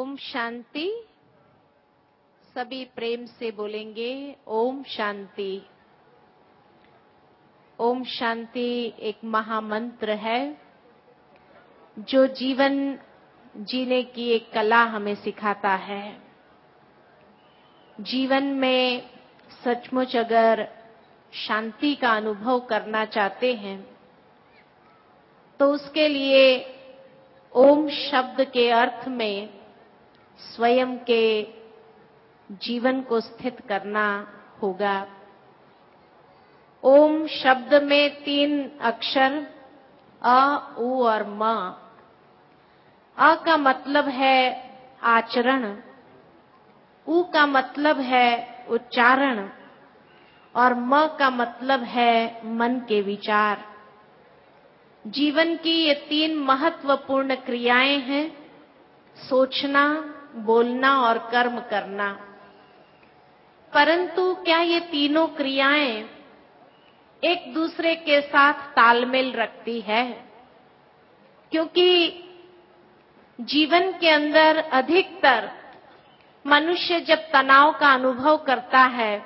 ओम शांति। सभी प्रेम से बोलेंगे ओम शांति। ओम शांति एक महामंत्र है जो जीवन जीने की एक कला हमें सिखाता है। जीवन में सचमुच अगर शांति का अनुभव करना चाहते हैं तो उसके लिए ओम शब्द के अर्थ में स्वयं के जीवन को स्थित करना होगा। ओम शब्द में 3 अक्षर अ, उ और म। अ का मतलब है आचरण, उ का मतलब है उच्चारण और म का मतलब है मन के विचार। जीवन की ये 3 महत्वपूर्ण क्रियाएं हैं, सोचना, बोलना और कर्म करना। परंतु क्या ये तीनों क्रियाएं एक दूसरे के साथ तालमेल रखती है? क्योंकि जीवन के अंदर अधिकतर मनुष्य जब तनाव का अनुभव करता है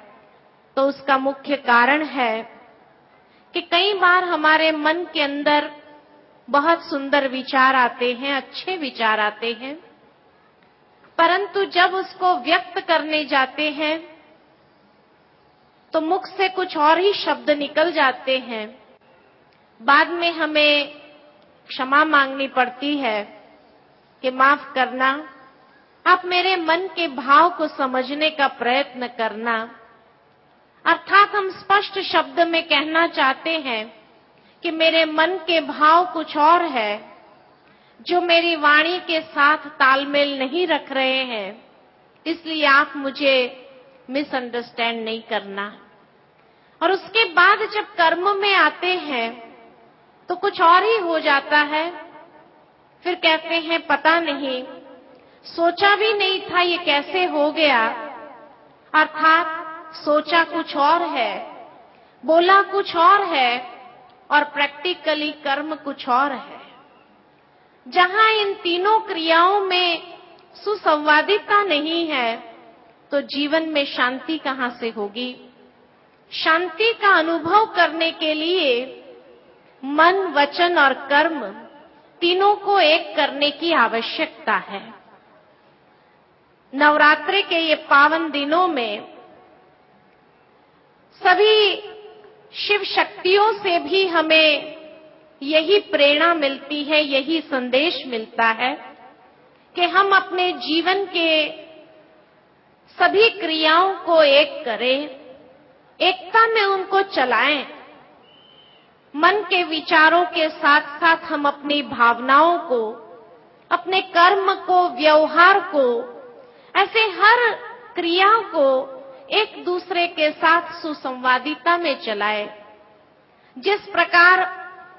तो उसका मुख्य कारण है कि कई बार हमारे मन के अंदर बहुत सुंदर विचार आते हैं, अच्छे विचार आते हैं, परंतु जब उसको व्यक्त करने जाते हैं तो मुख से कुछ और ही शब्द निकल जाते हैं। बाद में हमें क्षमा मांगनी पड़ती है कि माफ करना, आप मेरे मन के भाव को समझने का प्रयत्न करना। अर्थात हम स्पष्ट शब्द में कहना चाहते हैं कि मेरे मन के भाव कुछ और है जो मेरी वाणी के साथ तालमेल नहीं रख रहे हैं, इसलिए आप मुझे मिसअंडरस्टैंड नहीं करना। और उसके बाद जब कर्म में आते हैं तो कुछ और ही हो जाता है। फिर कहते हैं पता नहीं, सोचा भी नहीं था ये कैसे हो गया। अर्थात सोचा कुछ और है, बोला कुछ और है और प्रैक्टिकली कर्म कुछ और है। जहां इन तीनों क्रियाओं में सुसंवादिता नहीं है तो जीवन में शांति कहां से होगी? शांति का अनुभव करने के लिए मन, वचन और कर्म तीनों को एक करने की आवश्यकता है। नवरात्रि के ये पावन दिनों में सभी शिव शक्तियों से भी हमें यही प्रेरणा मिलती है, यही संदेश मिलता है कि हम अपने जीवन के सभी क्रियाओं को एक करें, एकता में उनको चलाएं। मन के विचारों के साथ साथ हम अपनी भावनाओं को, अपने कर्म को, व्यवहार को, ऐसे हर क्रिया को एक दूसरे के साथ सुसंवादिता में चलाएं। जिस प्रकार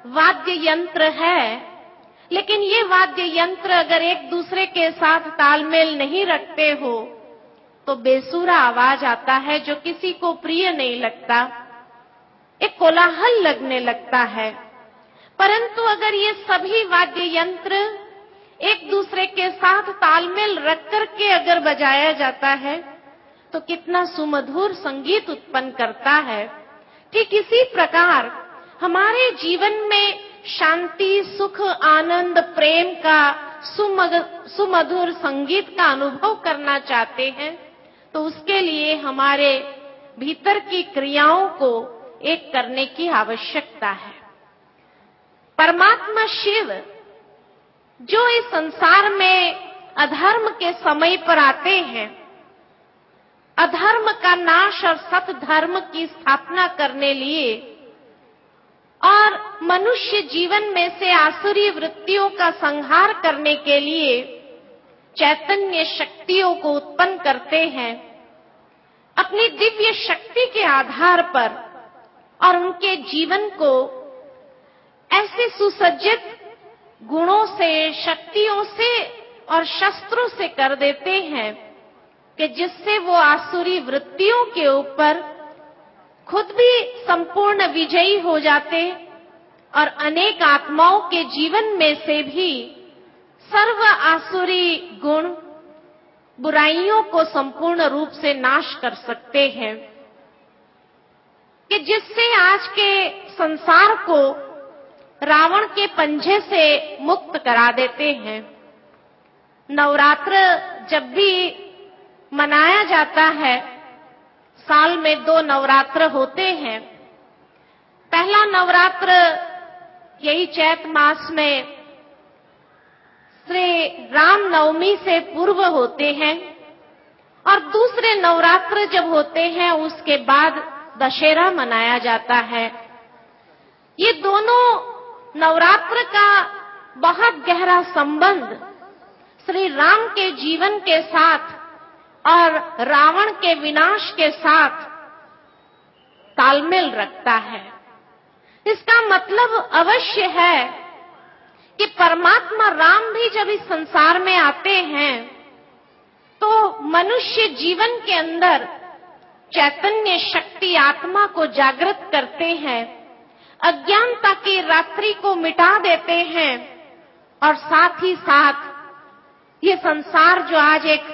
वाद्य यंत्र है, लेकिन ये वाद्य यंत्र अगर एक दूसरे के साथ तालमेल नहीं रखते हो तो बेसुरा आवाज आता है जो किसी को प्रिय नहीं लगता, एक कोलाहल लगने लगता है। परंतु अगर ये सभी वाद्य यंत्र एक दूसरे के साथ तालमेल रख करके अगर बजाया जाता है तो कितना सुमधुर संगीत उत्पन्न करता है। ठीक इसी प्रकार हमारे जीवन में शांति, सुख, आनंद, प्रेम का सुमधुर संगीत का अनुभव करना चाहते हैं तो उसके लिए हमारे भीतर की क्रियाओं को एक करने की आवश्यकता है। परमात्मा शिव जो इस संसार में अधर्म के समय पर आते हैं, अधर्म का नाश और सत धर्म की स्थापना करने लिए और मनुष्य जीवन में से आसुरी वृत्तियों का संहार करने के लिए चैतन्य शक्तियों को उत्पन्न करते हैं अपनी दिव्य शक्ति के आधार पर और उनके जीवन को ऐसे सुसज्जित गुणों से, शक्तियों से और शस्त्रों से कर देते हैं कि जिससे वो आसुरी वृत्तियों के ऊपर खुद भी संपूर्ण विजयी हो जाते और अनेक आत्माओं के जीवन में से भी सर्व आसुरी गुण, बुराइयों को संपूर्ण रूप से नाश कर सकते हैं, कि जिससे आज के संसार को रावण के पंजे से मुक्त करा देते हैं। नवरात्र जब भी मनाया जाता है, साल में 2 नवरात्र होते हैं। पहला नवरात्र यही चैत मास में श्री राम नवमी से पूर्व होते हैं, और दूसरे नवरात्र जब होते हैं उसके बाद दशहरा मनाया जाता है। ये दोनों नवरात्र का बहुत गहरा संबंध श्री राम के जीवन के साथ और रावण के विनाश के साथ तालमेल रखता है। इसका मतलब अवश्य है कि परमात्मा राम भी जब इस संसार में आते हैं तो मनुष्य जीवन के अंदर चैतन्य शक्ति आत्मा को जागृत करते हैं, अज्ञानता की रात्रि को मिटा देते हैं, और साथ ही साथ ये संसार जो आज एक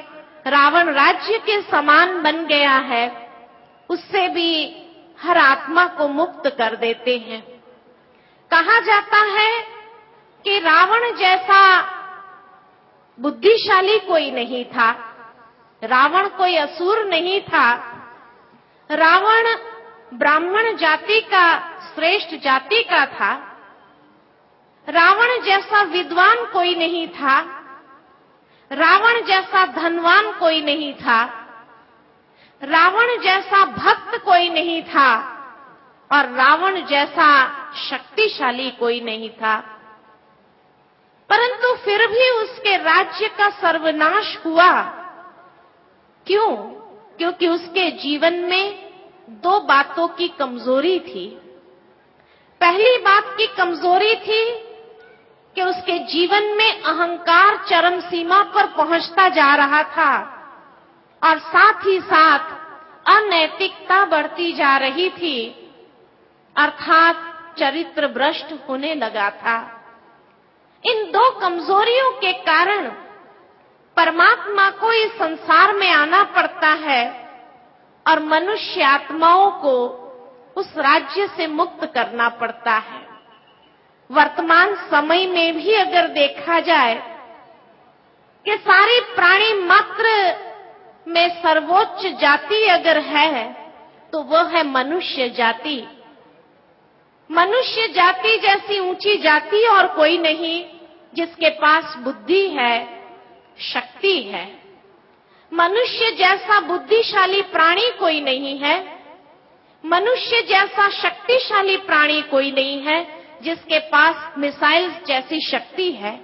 रावण राज्य के समान बन गया है, उससे भी हर आत्मा को मुक्त कर देते हैं। कहा जाता है कि रावण जैसा बुद्धिशाली कोई नहीं था, रावण कोई असुर नहीं था, रावण ब्राह्मण जाति का श्रेष्ठ जाति का था, रावण जैसा विद्वान कोई नहीं था, रावण जैसा धनवान कोई नहीं था, रावण जैसा भक्त कोई नहीं था, और रावण जैसा शक्तिशाली कोई नहीं था। परंतु फिर भी उसके राज्य का सर्वनाश हुआ। क्यों? क्योंकि उसके जीवन में 2 बातों की कमजोरी थी। पहली बात की कमजोरी थी कि उसके जीवन में अहंकार चरम सीमा पर पहुंचता जा रहा था, और साथ ही साथ अनैतिकता बढ़ती जा रही थी, अर्थात चरित्र भ्रष्ट होने लगा था। इन 2 कमजोरियों के कारण परमात्मा को इस संसार में आना पड़ता है और मनुष्य आत्माओं को उस राज्य से मुक्त करना पड़ता है। वर्तमान समय में भी अगर देखा जाए कि सारी प्राणी मात्र में सर्वोच्च जाति अगर है तो वह है मनुष्य जाति। मनुष्य जाति जैसी ऊंची जाति और कोई नहीं, जिसके पास बुद्धि है, शक्ति है। मनुष्य जैसा बुद्धिशाली प्राणी कोई नहीं है, मनुष्य जैसा शक्तिशाली प्राणी कोई नहीं है जिसके पास मिसाइल्स जैसी शक्ति है।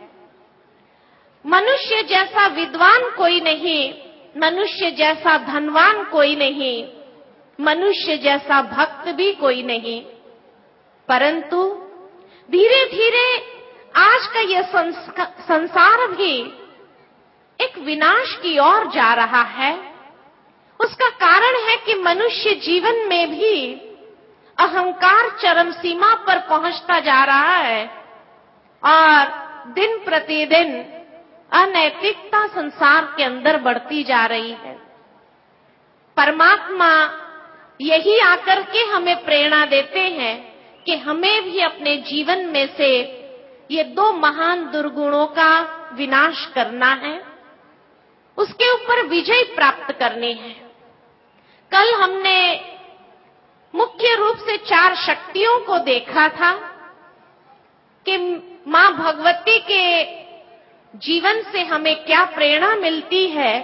मनुष्य जैसा विद्वान कोई नहीं, मनुष्य जैसा धनवान कोई नहीं, मनुष्य जैसा भक्त भी कोई नहीं। परंतु धीरे धीरे आज का यह संसार भी एक विनाश की ओर जा रहा है। उसका कारण है कि मनुष्य जीवन में भी अहंकार चरम सीमा पर पहुंचता जा रहा है और दिन प्रतिदिन अनैतिकता संसार के अंदर बढ़ती जा रही है। परमात्मा यही आकर के हमें प्रेरणा देते हैं कि हमें भी अपने जीवन में से ये 2 महान दुर्गुणों का विनाश करना है, उसके ऊपर विजय प्राप्त करनी है। कल हमने मुख्य रूप से 4 शक्तियों को देखा था कि मां भगवती के जीवन से हमें क्या प्रेरणा मिलती है,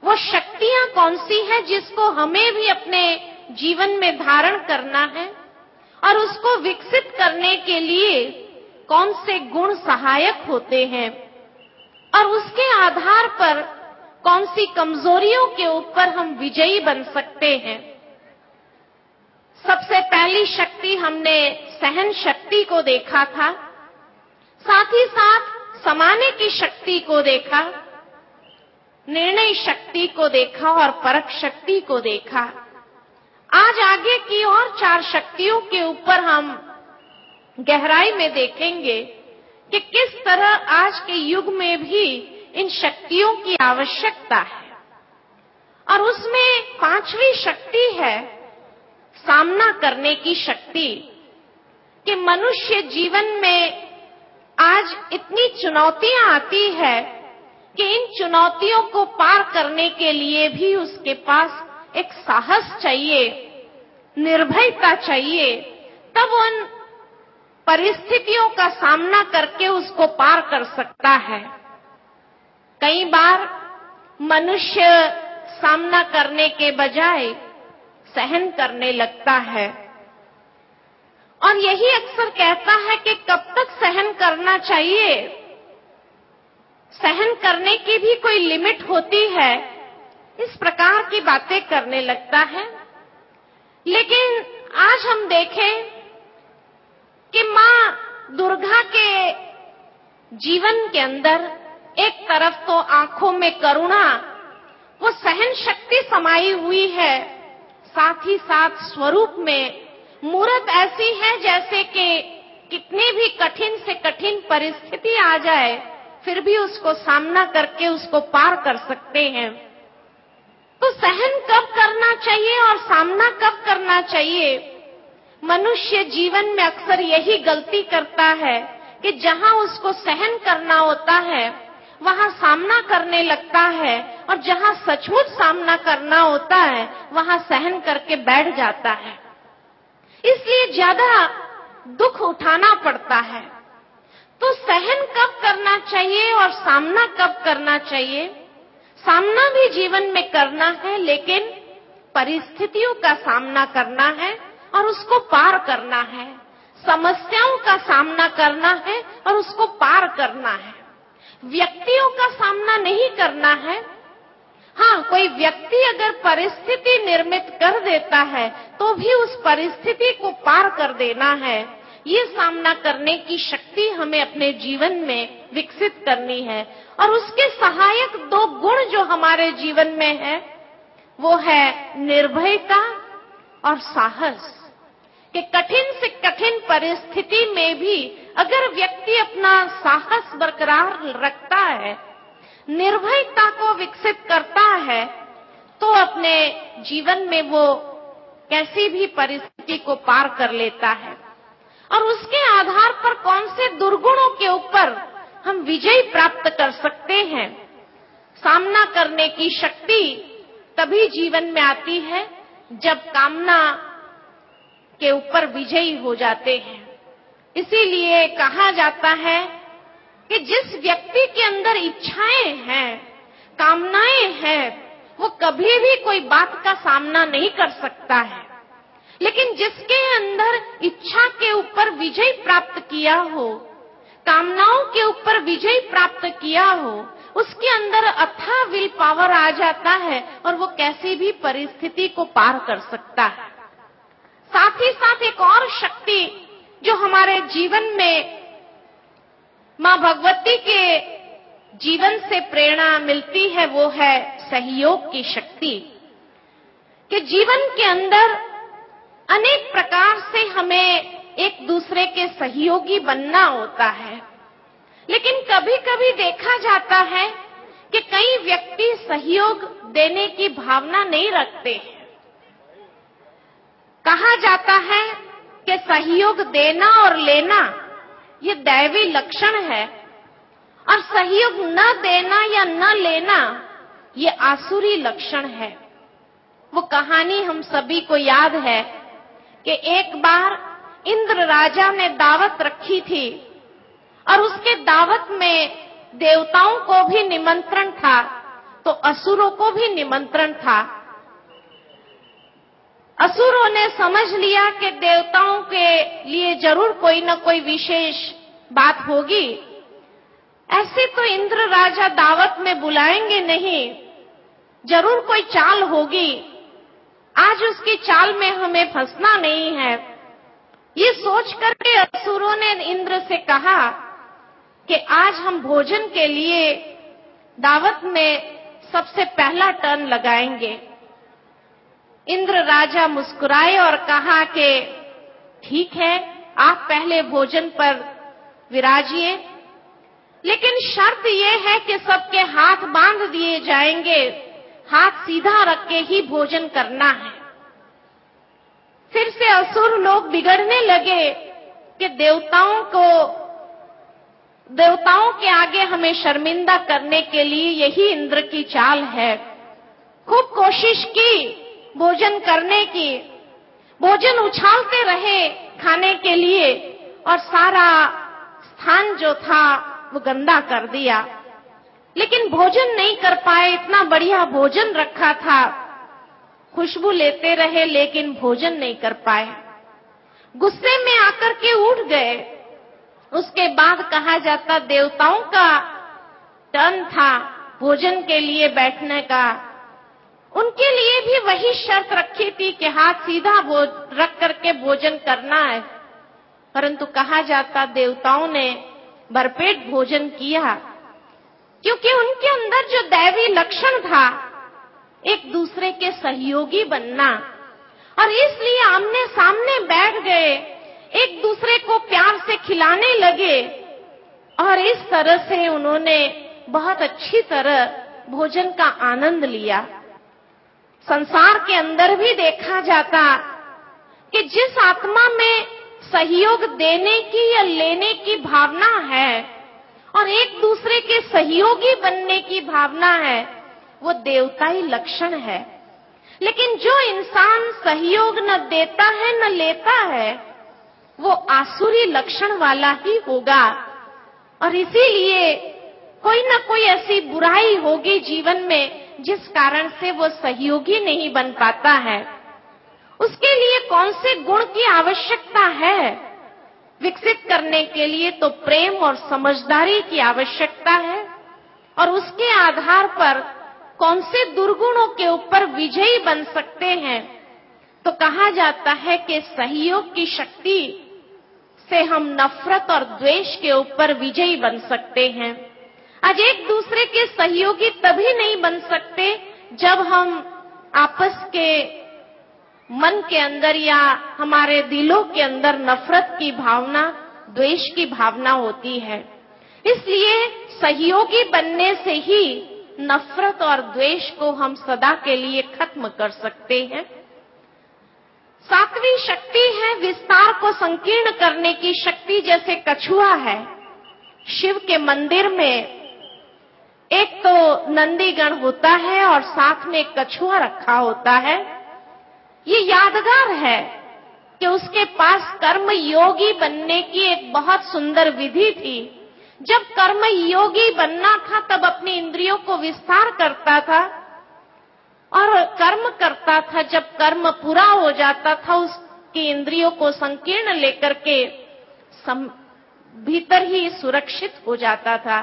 वो शक्तियां कौन सी है जिसको हमें भी अपने जीवन में धारण करना है और उसको विकसित करने के लिए कौन से गुण सहायक होते हैं और उसके आधार पर कौन सी कमजोरियों के ऊपर हम विजयी बन सकते हैं। सबसे पहली शक्ति हमने सहन शक्ति को देखा था, साथ ही साथ समाने की शक्ति को देखा, निर्णय शक्ति को देखा और परख शक्ति को देखा। आज आगे की और 4 शक्तियों के ऊपर हम गहराई में देखेंगे कि किस तरह आज के युग में भी इन शक्तियों की आवश्यकता है। और उसमें पांचवी शक्ति है सामना करने की शक्ति, कि मनुष्य जीवन में आज इतनी चुनौतियां आती है कि इन चुनौतियों को पार करने के लिए भी उसके पास एक साहस चाहिए, निर्भयता चाहिए, तब उन परिस्थितियों का सामना करके उसको पार कर सकता है। कई बार मनुष्य सामना करने के बजाय सहन करने लगता है और यही अक्सर कहता है कि कब तक सहन करना चाहिए, सहन करने की भी कोई लिमिट होती है, इस प्रकार की बातें करने लगता है। लेकिन आज हम देखें कि मां दुर्गा के जीवन के अंदर एक तरफ तो आंखों में करुणा, वो सहन शक्ति समाई हुई है, साथ ही साथ स्वरूप में मूरत ऐसी है जैसे कि कितनी भी कठिन से कठिन परिस्थिति आ जाए फिर भी उसको सामना करके उसको पार कर सकते हैं। तो सहन कब करना चाहिए और सामना कब करना चाहिए? मनुष्य जीवन में अक्सर यही गलती करता है कि जहां उसको सहन करना होता है वहां सामना करने लगता है, और जहां सचमुच सामना करना होता है वहां सहन करके बैठ जाता है। इसलिए ज्यादा दुख उठाना पड़ता है। तो सहन कब करना चाहिए और सामना कब करना चाहिए? सामना भी जीवन में करना है, लेकिन परिस्थितियों का सामना करना है और उसको पार करना है। समस्याओं का सामना करना है और उसको पार करना है। व्यक्तियों का सामना नहीं करना है। हाँ, कोई व्यक्ति अगर परिस्थिति निर्मित कर देता है तो भी उस परिस्थिति को पार कर देना है। ये सामना करने की शक्ति हमें अपने जीवन में विकसित करनी है। और उसके सहायक दो गुण जो हमारे जीवन में है वो है निर्भयता और साहस। कि कठिन से कठिन परिस्थिति में भी अगर व्यक्ति अपना साहस बरकरार रखता है, निर्भयता को विकसित करता है, तो अपने जीवन में वो कैसी भी परिस्थिति को पार कर लेता है। और उसके आधार पर कौन से दुर्गुणों के ऊपर हम विजय प्राप्त कर सकते हैं। सामना करने की शक्ति तभी जीवन में आती है जब कामना के ऊपर विजयी हो जाते हैं। इसीलिए कहा जाता है कि जिस व्यक्ति के अंदर इच्छाएं हैं, कामनाएं हैं, वो कभी भी कोई बात का सामना नहीं कर सकता है। लेकिन जिसके अंदर इच्छा के ऊपर विजय प्राप्त किया हो, कामनाओं के ऊपर विजय प्राप्त किया हो, उसके अंदर अथाह विल पावर आ जाता है और वो कैसी भी परिस्थिति को पार कर सकता है। साथ ही साथ एक और शक्ति जो हमारे जीवन में मां भगवती के जीवन से प्रेरणा मिलती है वो है सहयोग की शक्ति। कि जीवन के अंदर अनेक प्रकार से हमें एक दूसरे के सहयोगी बनना होता है, लेकिन कभी कभी देखा जाता है कि कई व्यक्ति सहयोग देने की भावना नहीं रखते हैं। कहा जाता है कि सहयोग देना और लेना ये दैवी लक्षण है, और सहयोग न देना या न लेना ये आसुरी लक्षण है। वो कहानी हम सभी को याद है कि एक बार इंद्र राजा ने दावत रखी थी और उसके दावत में देवताओं को भी निमंत्रण था तो असुरों को भी निमंत्रण था। असुरों ने समझ लिया कि देवताओं के लिए जरूर कोई न कोई विशेष बात होगी, ऐसे तो इंद्र राजा दावत में बुलाएंगे नहीं, जरूर कोई चाल होगी, आज उसकी चाल में हमें फंसना नहीं है। ये सोच करके असुरों ने इंद्र से कहा कि आज हम भोजन के लिए दावत में सबसे पहला टर्न लगाएंगे। इंद्र राजा मुस्कुराए और कहा कि ठीक है, आप पहले भोजन पर विराजिए। लेकिन शर्त यह है कि सबके हाथ बांध दिए जाएंगे, हाथ सीधा रख के ही भोजन करना है। फिर से असुर लोग बिगड़ने लगे कि देवताओं के आगे हमें शर्मिंदा करने के लिए यही इंद्र की चाल है। खूब कोशिश की भोजन करने की, भोजन उछालते रहे खाने के लिए और सारा स्थान जो था वो गंदा कर दिया, लेकिन भोजन नहीं कर पाए। इतना बढ़िया भोजन रखा था, खुशबू लेते रहे लेकिन भोजन नहीं कर पाए। गुस्से में आकर के उठ गए। उसके बाद कहा जाता देवताओं का टर्न था भोजन के लिए बैठने का। उनके लिए भी वही शर्त रखी थी कि हाथ सीधा रख करके भोजन करना है, परंतु कहा जाता देवताओं ने भरपेट भोजन किया, क्योंकि उनके अंदर जो दैवी लक्षण था एक दूसरे के सहयोगी बनना, और इसलिए आमने सामने बैठ गए, एक दूसरे को प्यार से खिलाने लगे और इस तरह से उन्होंने बहुत अच्छी तरह भोजन का आनंद लिया। संसार के अंदर भी देखा जाता कि जिस आत्मा में सहयोग देने की या लेने की भावना है और एक दूसरे के सहयोगी बनने की भावना है, वो देवताई लक्षण है। लेकिन जो इंसान सहयोग न देता है न लेता है, वो आसुरी लक्षण वाला ही होगा। और इसीलिए कोई ना कोई ऐसी बुराई होगी जीवन में जिस कारण से वो सहयोगी नहीं बन पाता है। उसके लिए कौन से गुण की आवश्यकता है विकसित करने के लिए? तो प्रेम और समझदारी की आवश्यकता है, और उसके आधार पर कौन से दुर्गुणों के ऊपर विजयी बन सकते हैं? तो कहा जाता है कि सहयोग की शक्ति से हम नफरत और द्वेष के ऊपर विजयी बन सकते हैं। आज एक दूसरे के सहयोगी तभी नहीं बन सकते जब हम आपस के मन के अंदर या हमारे दिलों के अंदर नफरत की भावना, द्वेष की भावना होती है। इसलिए सहयोगी बनने से ही नफरत और द्वेष को हम सदा के लिए खत्म कर सकते हैं। सातवीं शक्ति है विस्तार को संकीर्ण करने की शक्ति। जैसे कछुआ है, शिव के मंदिर में एक तो नंदीगण होता है और साथ में एक कछुआ रखा होता है। ये यादगार है कि उसके पास कर्म योगी बनने की एक बहुत सुंदर विधि थी। जब कर्म योगी बनना था तब अपनी इंद्रियों को विस्तार करता था और कर्म करता था। जब कर्म पूरा हो जाता था उसकी इंद्रियों को संकीर्ण लेकर के भीतर ही सुरक्षित हो जाता था।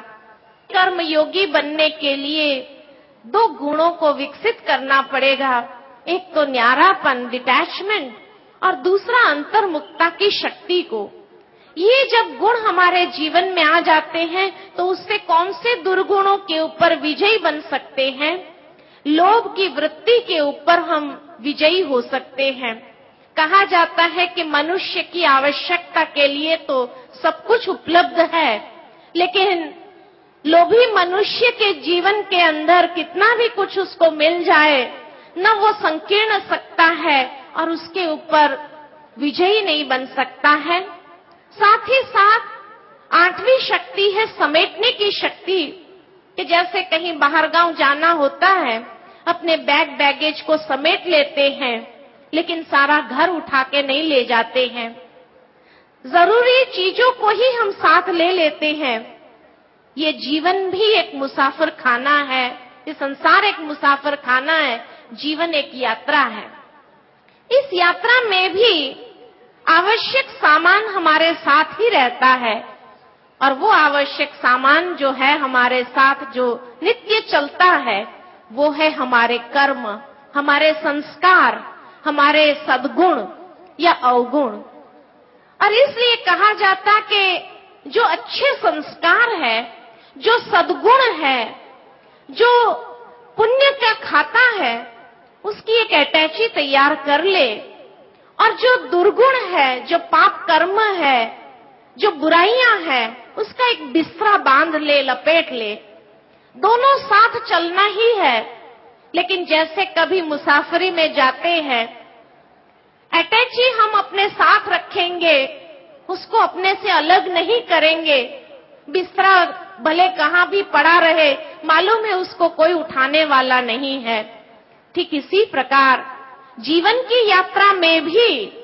कर्म योगी बनने के लिए दो गुणों को विकसित करना पड़ेगा। एक तो न्यारापन, डिटैचमेंट, और दूसरा अंतर्मुखता की शक्ति को। ये जब गुण हमारे जीवन में आ जाते हैं तो उससे कौन से दुर्गुणों के ऊपर विजयी बन सकते हैं? लोभ की वृत्ति के ऊपर हम विजयी हो सकते हैं। कहा जाता है कि मनुष्य की आवश्यकता के लिए तो सब कुछ उपलब्ध है, लेकिन लोभी मनुष्य के जीवन के अंदर कितना भी कुछ उसको मिल जाए, न वो संकीर्ण सकता है और उसके ऊपर विजयी नहीं बन सकता है। साथ ही साथ आठवीं शक्ति है समेटने की शक्ति, कि जैसे कहीं बाहर गांव जाना होता है, अपने बैगेज को समेट लेते हैं, लेकिन सारा घर उठा के नहीं ले जाते हैं। जरूरी चीजों को ही हम साथ ले लेते हैं। ये जीवन भी एक मुसाफिर खाना है, ये संसार एक मुसाफिर खाना है, जीवन एक यात्रा है। इस यात्रा में भी आवश्यक सामान हमारे साथ ही रहता है, और वो आवश्यक सामान जो है हमारे साथ जो नित्य चलता है वो है हमारे कर्म, हमारे संस्कार, हमारे सद्गुण या अवगुण। और इसलिए कहा जाता कि जो अच्छे संस्कार है, जो सद्गुण है, जो पुण्य का खाता है, उसकी एक अटैची तैयार कर ले, और जो दुर्गुण है, जो पाप कर्म है, जो बुराइयां हैं, उसका एक बिस्तरा बांध ले, लपेट ले। दोनों साथ चलना ही है। लेकिन जैसे कभी मुसाफरी में जाते हैं, अटैची हम अपने साथ रखेंगे, उसको अपने से अलग नहीं करेंगे। बिस्तरा भले कहां भी पड़ा रहे, मालूम है उसको कोई उठाने वाला नहीं है। ठीक इसी प्रकार जीवन की यात्रा में भी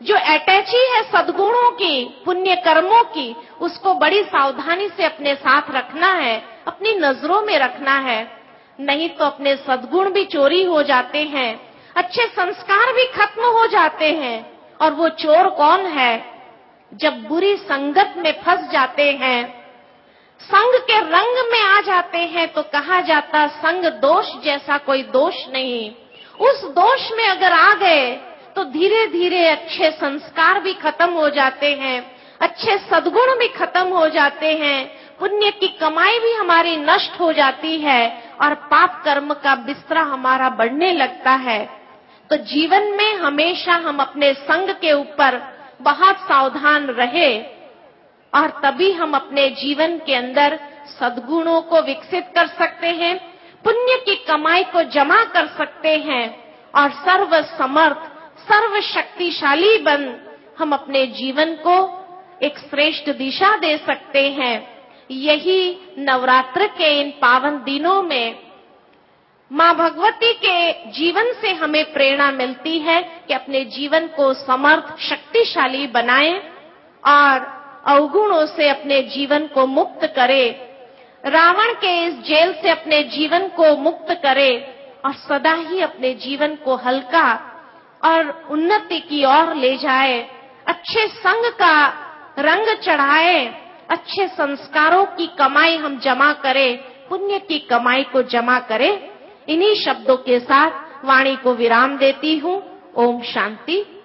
जो अटैची है सद्गुणों की, पुण्य कर्मों की, उसको बड़ी सावधानी से अपने साथ रखना है, अपनी नजरों में रखना है। नहीं तो अपने सद्गुण भी चोरी हो जाते हैं, अच्छे संस्कार भी खत्म हो जाते हैं। और वो चोर कौन है? जब बुरी संगत में फंस जाते हैं, संग के रंग में आ जाते हैं, तो कहा जाता संग दोष जैसा कोई दोष नहीं। उस दोष में अगर आ गए तो धीरे धीरे अच्छे संस्कार भी खत्म हो जाते हैं, अच्छे सद्गुण भी खत्म हो जाते हैं, पुण्य की कमाई भी हमारी नष्ट हो जाती है और पाप कर्म का बिस्तरा हमारा बढ़ने लगता है। तो जीवन में हमेशा हम अपने संग के ऊपर बहुत सावधान रहे और तभी हम अपने जीवन के अंदर सद्गुणों को विकसित कर सकते हैं, पुण्य की कमाई को जमा कर सकते हैं और सर्व समर्थ, सर्व शक्तिशाली बन हम अपने जीवन को एक श्रेष्ठ दिशा दे सकते हैं। यही नवरात्र के इन पावन दिनों में मां भगवती के जीवन से हमें प्रेरणा मिलती है कि अपने जीवन को समर्थ, शक्तिशाली बनाएं और अवगुणों से अपने जीवन को मुक्त करें, रावण के इस जेल से अपने जीवन को मुक्त करें और सदा ही अपने जीवन को हल्का और उन्नति की ओर ले जाए, अच्छे संग का रंग चढ़ाए, अच्छे संस्कारों की कमाई हम जमा करें, पुण्य की कमाई को जमा करें। इन्हीं शब्दों के साथ वाणी को विराम देती हूँ। ओम शांति।